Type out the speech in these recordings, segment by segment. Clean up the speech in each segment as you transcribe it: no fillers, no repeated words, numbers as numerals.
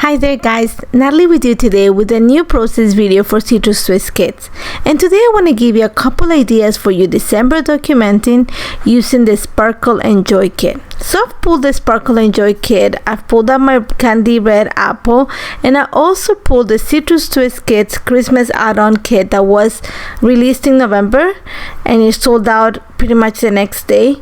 Hi there guys, Natalie with you today with a new process video for Citrus Twist kits. And today I want to give you a couple ideas for your December documenting using the Sparkle and Joy kit. So I've pulled the Sparkle and Joy kit, I've pulled out my Candy Red Apple, and I also pulled the Citrus Twist Kits Christmas add-on kit that was released in November and it sold out pretty much the next day.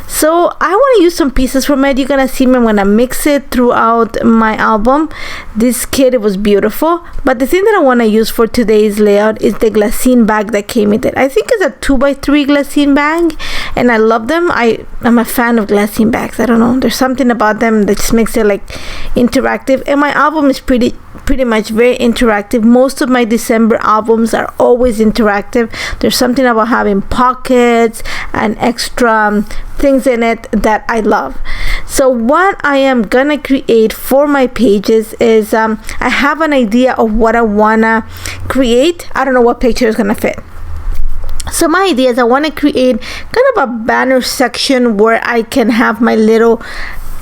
So I want to use some pieces from it. You're gonna see me, I'm gonna mix it throughout my album. This kit, it was beautiful, but the thing that I want to use for today's layout is the glassine bag that came with it. I think it's a 2x3 glassine bag and I love them. I'm a fan of glassine bags. I don't know, there's something about them that just makes it like interactive, and my album is pretty much very interactive. Most of my December albums are always interactive. There's something about having pockets and extra things in it that I love. So what I am gonna create for my pages is I have an idea of what I wanna create. I don't know what picture is gonna fit. So my idea is I want to create kind of a banner section where I can have my little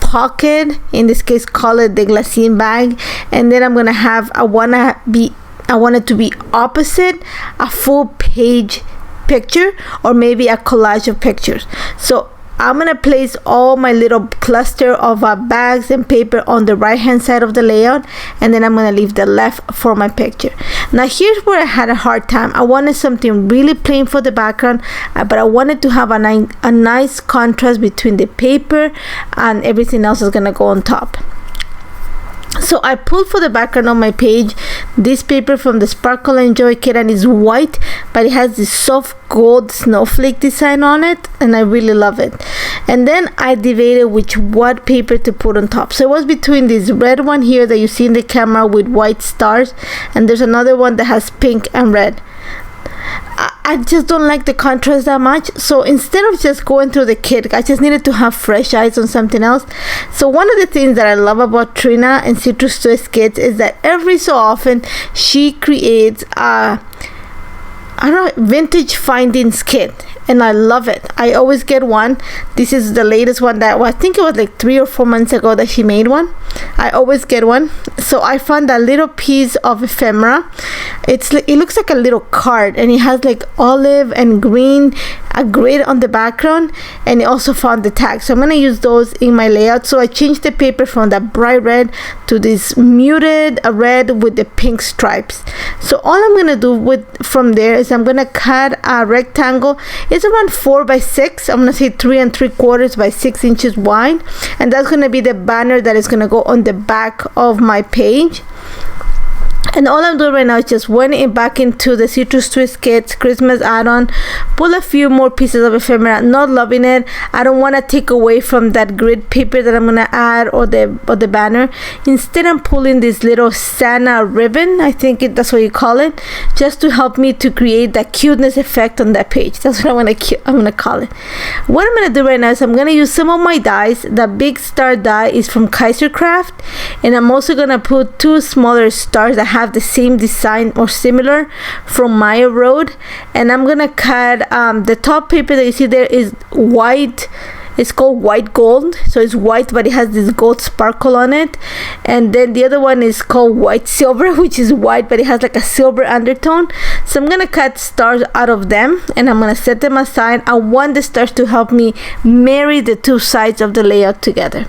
pocket, in this case call it the glassine bag, and then I'm gonna have I want it to be opposite a full page picture or maybe a collage of pictures. So I'm gonna place all my little cluster of bags and paper on the right hand side of the layout, and then I'm gonna leave the left for my picture. Now here's where I had a hard time. I wanted something really plain for the background, but I wanted to have a nice contrast between the paper and everything else is gonna go on top. So I pulled for the background on my page this paper from the Sparkle and Joy kit, and it's white but it has this soft gold snowflake design on it and I really love it. And then I debated what paper to put on top. So it was between this red one here that you see in the camera with white stars, and there's another one that has pink and red. I just don't like the contrast that much, so instead of just going through the kit, I just needed to have fresh eyes on something else. So one of the things that I love about Trina and Citrus Twist Kits is that every so often she creates a vintage findings kit, and I love it. I always get one. This is the latest one that, well, I think it was like 3 or 4 months ago that she made one. I always get one. So I found a little piece of ephemera. It looks like a little card, and it has like olive and green, a grid on the background, and I also found the tag. So I'm gonna use those in my layout. So I changed the paper from that bright red to this muted red with the pink stripes. So all I'm gonna do from there is I'm gonna cut a rectangle. It's around 4 by 6. I'm gonna say 3 3/4 by 6 inches wide, and that's gonna be the banner that is gonna go on the back of my page. And all I'm doing right now is just went back into the Citrus Twist Kits Christmas add-on, pull a few more pieces of ephemera. Not loving it. I don't want to take away from that grid paper that I'm gonna add or the banner. Instead, I'm pulling this little Santa ribbon. I think that's what you call it, just to help me to create that cuteness effect on that page. That's what I'm gonna call it. What I'm gonna do right now is I'm gonna use some of my dies. The big star die is from Kaiser Craft, and I'm also gonna put 2 smaller stars that have the same design or similar from Maya Road, and I'm gonna cut the top paper that you see there is white. It's called white gold, so it's white but it has this gold sparkle on it. And then the other one is called white silver, which is white but it has like a silver undertone. So I'm gonna cut stars out of them and I'm gonna set them aside. I want the stars to help me marry the 2 sides of the layout together.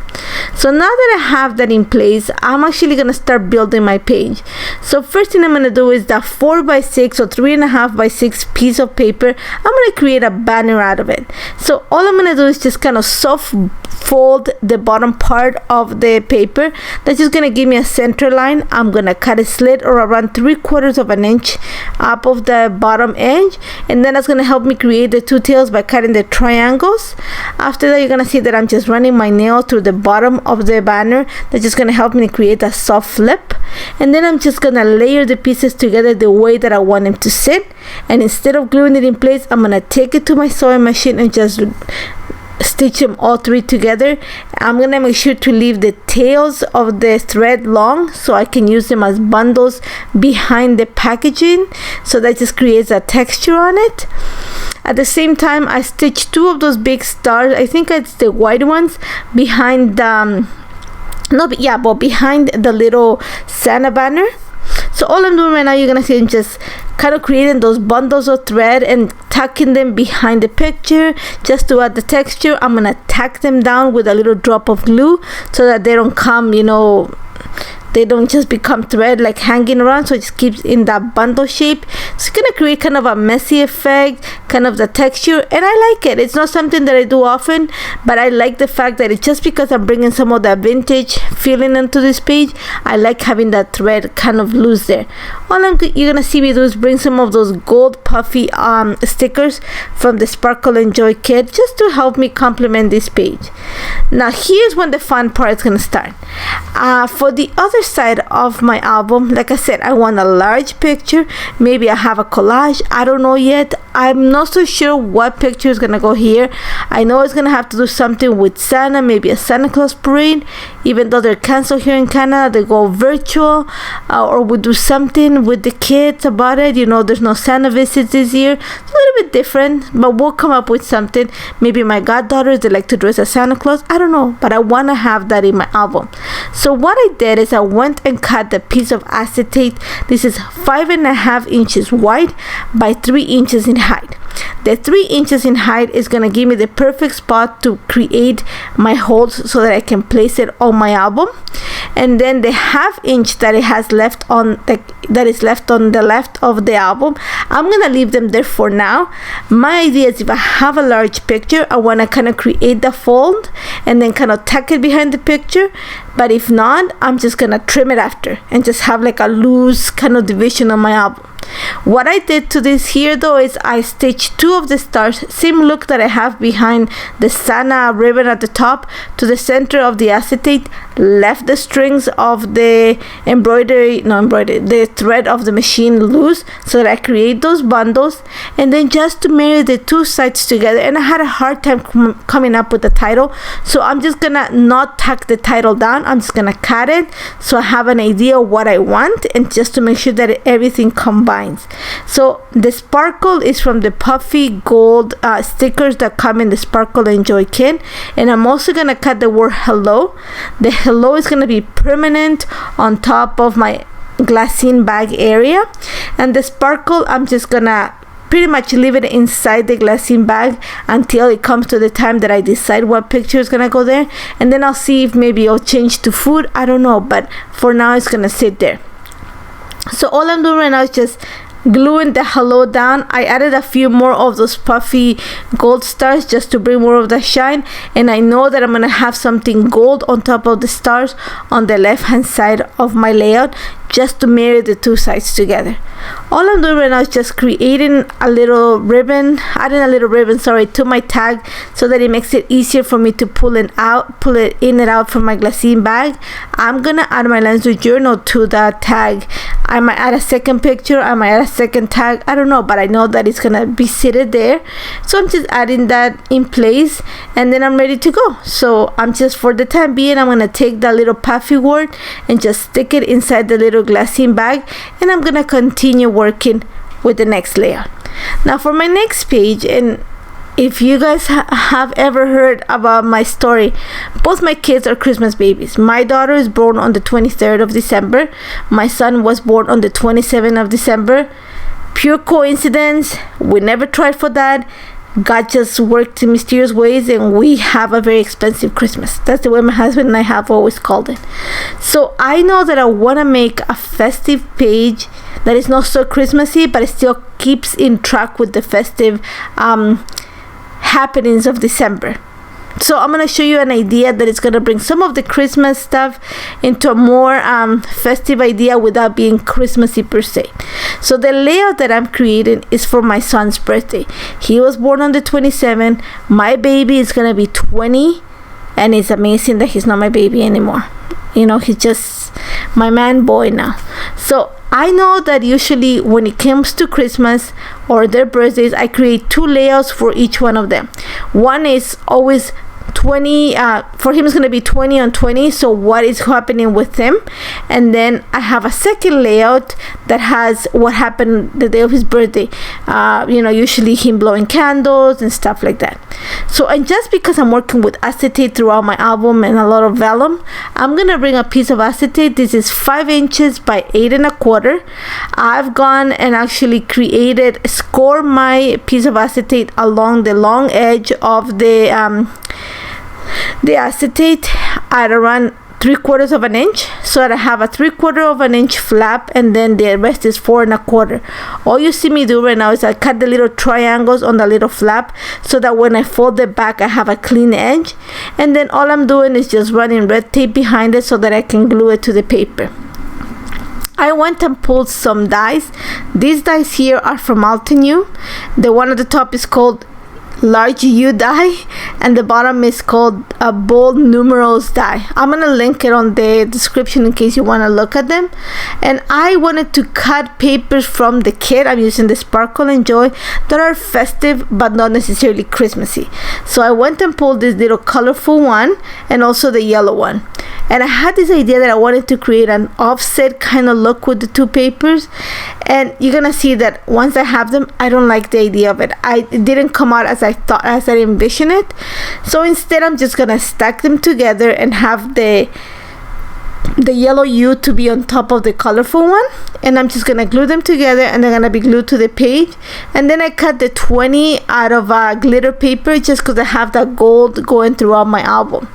So now that I have that in place, I'm actually gonna start building my page. So first thing I'm gonna do is that 4 by 6 or 3.5 by 6 piece of paper. I'm gonna create a banner out of it. So all I'm gonna do is just kind of soft fold the bottom part of the paper. That's just gonna give me a center line. I'm gonna cut a slit or around 3/4 of an inch up of the bottom edge, and then that's gonna help me create the 2 tails by cutting the triangles. After that, you're gonna see that I'm just running my nail through the bottom of the banner. That's just gonna help me create a soft flip, and then I'm just gonna layer the pieces together the way that I want them to sit. And instead of gluing it in place, I'm gonna take it to my sewing machine and just stitch them all 3 together. I'm gonna make sure to leave the tails of the thread long so I can use them as bundles behind the packaging, so that just creates a texture on it. At the same time, I stitched 2 of those big stars, I think it's the white ones, behind no, but yeah, but behind the little Santa banner. So all I'm doing right now, you're gonna see, I'm just kind of creating those bundles of thread and tucking them behind the picture just to add the texture. I'm gonna tack them down with a little drop of glue so that they don't come, they don't just become thread like hanging around, so it just keeps in that bundle shape. So it's gonna create kind of a messy effect, kind of the texture, and I like it. It's not something that I do often, but I like the fact that it's just because I'm bringing some of that vintage feeling into this page. I like having that thread kind of loose there. All you're gonna see me do is bring some of those gold puffy stickers from the Sparkle and Joy kit just to help me complement this page. Now here's when the fun part is gonna start. For the other side of my album, like I said, I want a large picture. Maybe I have a collage, I don't know yet. I'm not so sure what picture is gonna go here. I know it's gonna have to do something with Santa, maybe a Santa Claus parade, even though they're canceled here in Canada. They go virtual, or we do something with the kids about it. There's no Santa visits this year. It's a little bit different, but we'll come up with something. Maybe my goddaughters, they like to dress as Santa Claus, I don't know, but I want to have that in my album. So what I did is I went and cut the piece of acetate. This is 5.5 inches wide by 3 inches in height. The 3 inches in height is going to give me the perfect spot to create my holes so that I can place it on my album. And then the 1/2 inch that it has left on that is left on the left of the album, I'm gonna leave them there for now. My idea is if I have a large picture, I want to kind of create the fold and then kind of tuck it behind the picture. But if not, I'm just gonna trim it after and just have like a loose kind of division on my album. What I did to this here though is I stitched 2 of the stars, same look that I have behind the Santa ribbon at the top, to the center of the acetate, left the strings of the the thread of the machine loose so that I create those bundles, and then just to marry the 2 sides together. And I had a hard time coming up with the title, so I'm just gonna not tuck the title down. I'm just gonna cut it so I have an idea of what I want, and just to make sure that everything combines. So the sparkle is from the puffy gold stickers that come in the Sparkle and Joy kit, and I'm also gonna cut the word hello. The hello is gonna be permanent on top of my glassine bag area, and the sparkle I'm just gonna pretty much leave it inside the glassine bag until it comes to the time that I decide what picture is gonna go there, and then I'll see if maybe I'll change to food, I don't know, but for now it's gonna sit there. So all I'm doing right now is just gluing the hello down. I added a few more of those puffy gold stars just to bring more of the shine, and I know that I'm gonna have something gold on top of the stars on the left hand side of my layout, just to marry the 2 sides together. All I'm doing right now is just creating a little ribbon, adding a little ribbon, to my tag, so that it makes it easier for me to pull it in and out from my glassine bag. I'm gonna add my Landscape journal to that tag. I might add a second picture, I might add a second tag, I don't know, but I know that it's gonna be seated there. So I'm just adding that in place, and then I'm ready to go. So I'm just, for the time being, I'm gonna take that little puffy word and just stick it inside the little glassine bag, and I'm gonna continue working with the next layer. Now for my next page, and if you guys have ever heard about my story, both my kids are Christmas babies. My daughter is born on the 23rd of December. My son was born on the 27th of December. Pure coincidence. We never tried for that. God just worked in mysterious ways, and we have a very expensive Christmas. That's the way my husband and I have always called it. So I know that I want to make a festive page that is not so Christmassy, but it still keeps in track with the festive happenings of December. So I'm going to show you an idea that is going to bring some of the Christmas stuff into a more festive idea without being Christmassy per se. So the layout that I'm creating is for my son's birthday. He was born on the 27th. My baby is going to be 20, and it's amazing that he's not my baby anymore. He's just my man boy now. So I know that usually when it comes to Christmas or their birthdays, I create 2 layouts for each one of them. One is always 20 for him is going to be 20 on 20, so what is happening with him. And then I have a second layout that has what happened the day of his birthday, usually him blowing candles and stuff like that. So, and just because I'm working with acetate throughout my album and a lot of vellum, I'm gonna bring a piece of acetate. This is 5 inches by 8 1/4. I've gone and actually score my piece of acetate along the long edge of the acetate at around 3/4 of an inch, so that I have a 3/4 of an inch flap, and then the rest is 4 1/4. All you see me do right now is I cut the little triangles on the little flap, so that when I fold it back, I have a clean edge. And then all I'm doing is just running red tape behind it so that I can glue it to the paper. I went and pulled some dies. These dies here are from Altenew. The one at the top is called large U die, and the bottom is called a bold numerals die. I'm gonna link it on the description in case you want to look at them. And I wanted to cut papers from the kit. I'm using the Sparkle and Joy that are festive but not necessarily Christmassy. So I went and pulled this little colorful one and also the yellow one. And I had this idea that I wanted to create an offset kind of look with the two papers, and you're gonna see that once I have them, I don't like the idea of it. It didn't come out as I envisioned it. So instead, I'm just gonna stack them together and have the yellow U to be on top of the colorful one, and I'm just gonna glue them together, and they're gonna be glued to the page. And then I cut the 20 out of glitter paper just because I have that gold going throughout my album.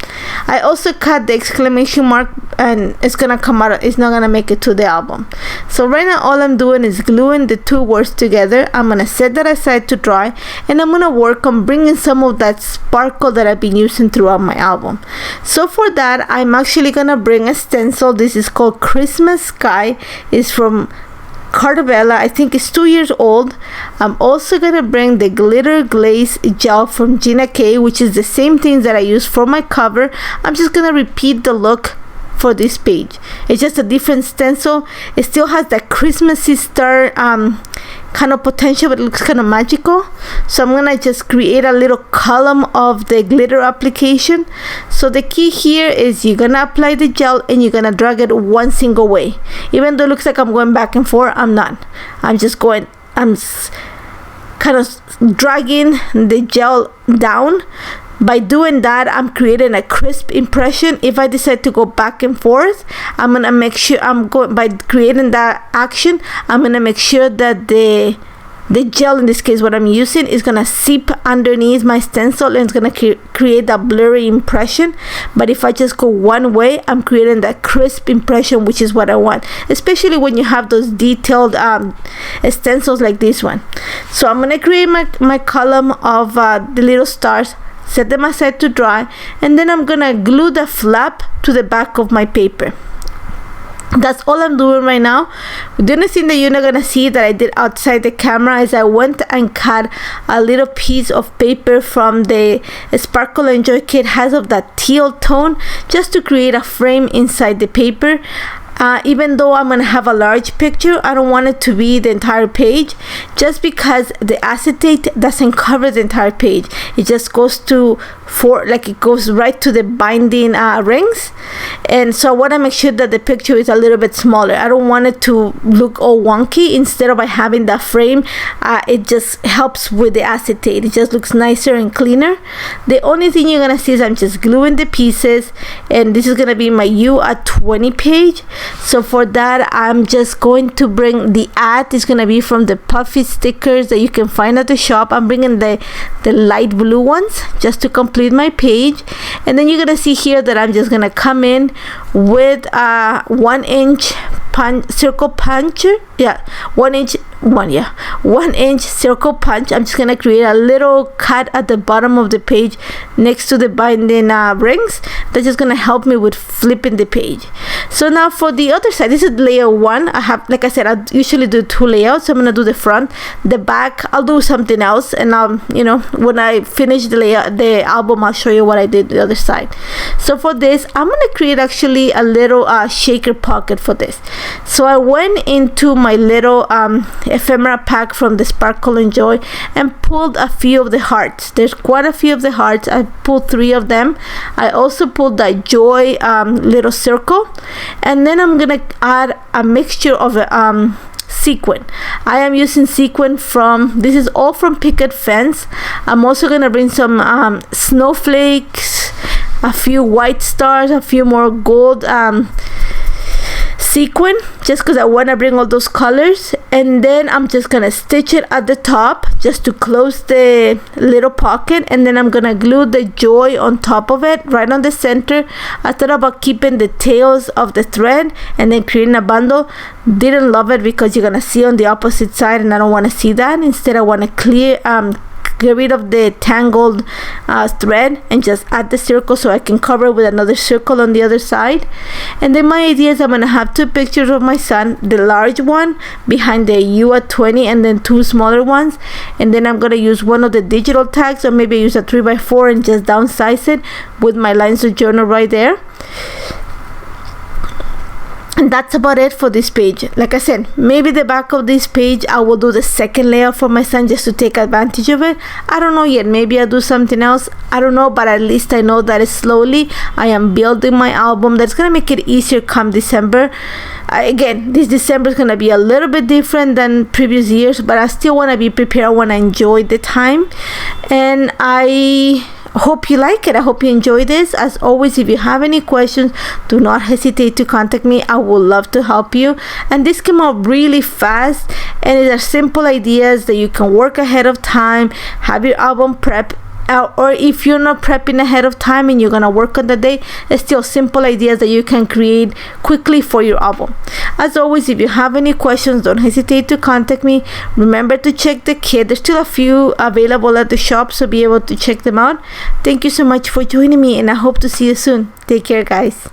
I also cut the exclamation mark, and it's gonna come out, it's not gonna make it to the album. So right now all I'm doing is gluing the two words together. I'm gonna set that aside to dry, and I'm gonna work on bringing some of that sparkle that I've been using throughout my album. So for that, I'm actually gonna bring a stencil. This is called Christmas Sky. It's from Cartabella. I think it's 2 years old. I'm also gonna bring the glitter glaze gel from Gina K, which is the same things that I use for my cover. I'm just gonna repeat the look for this page. It's just a different stencil. It still has that Christmassy star kind of potential, but it looks kind of magical. So I'm gonna just create a little column of the glitter application. So the key here is you're gonna apply the gel and you're gonna drag it one single way. Even though it looks like I'm going back and forth, I'm not. I'm kind of dragging the gel down. By doing that, I'm creating a crisp impression. If I decide to go back and forth, I'm gonna make sure by creating that action, I'm gonna make sure that the gel, in this case what I'm using, is gonna seep underneath my stencil, and it's gonna create that blurry impression. But if I just go one way, I'm creating that crisp impression, which is what I want, especially when you have those detailed stencils like this one. So I'm gonna create my column of the little stars, set them aside to dry, and then I'm gonna glue the flap to the back of my paper. That's all I'm doing right now. The only thing that you're not gonna see that I did outside the camera is I went and cut a little piece of paper from the Sparkle and Joy kit, has of that teal tone, just to create a frame inside the paper. Even though I'm gonna have a large picture, I don't want it to be the entire page, just because the acetate doesn't cover the entire page. It just goes it goes right to the binding rings, and so I want to make sure that the picture is a little bit smaller. I don't want it to look all wonky. Instead of having that frame, it just helps with the acetate. It just looks nicer and cleaner. The only thing you're gonna see is I'm just gluing the pieces, and this is gonna be my U at 20 page. So for that, I'm just going to bring the ad. Is gonna be from the puffy stickers that you can find at the shop. I'm bringing the light blue ones just to complete my page. And then you're gonna see here that I'm just gonna come in with 1 inch circle puncher. 1 inch circle punch. I'm just gonna create a little cut at the bottom of the page next to the binding rings. That's just gonna help me with flipping the page. So now for the other side, this is layer 1. I have, like I said, I usually do 2 layouts. So I'm gonna do the front, the back. I'll do something else, and when I finish the album, I'll show you what I did the other side. So for this, I'm gonna create actually a little shaker pocket for this. So I went into my little ephemera pack from the Sparkle and Joy and pulled a few of the hearts. There's quite a few of the hearts. I pulled 3 of them. I also pulled that Joy little circle, and then I'm gonna add a mixture of sequin. I am using sequin from, this is all from Picket Fence. I'm also gonna bring some snowflakes, a few white stars, a few more gold sequin, just because I want to bring all those colors. And then I'm just gonna stitch it at the top just to close the little pocket, and then I'm gonna glue the Joy on top of it, right on the center. I thought about keeping the tails of the thread and then creating a bundle. Didn't love it because you're gonna see on the opposite side, and I don't want to see that. Instead I want to get rid of the tangled thread and just add the circle so I can cover it with another circle on the other side. And then my idea is I'm gonna have 2 pictures of my son, the large one behind the U at 20 and then 2 smaller ones, and then I'm gonna use one of the digital tags, or maybe use a 3x4 and just downsize it with my lines of journal right there. And that's about it for this page. Like I said, maybe the back of this page I will do the second layout for my son just to take advantage of it. I don't know yet. Maybe I'll do something else. I don't know, but at least I know that slowly I am building my album that's gonna make it easier come December. Again, this December is gonna be a little bit different than previous years, but I still want to be prepared. I want to enjoy the time, and I hope you like it. I hope you enjoy this. As always, if you have any questions, do not hesitate to contact me. I would love to help you. And this came out really fast, and it are simple ideas that you can work ahead of time, have your album prep, or if you're not prepping ahead of time and you're gonna work on the day, it's still simple ideas that you can create quickly for your album. As always, if you have any questions, don't hesitate to contact me. Remember to check the kit. There's still a few available at the shop, so be able to check them out. Thank you so much for joining me, and I hope to see you soon. Take care, guys.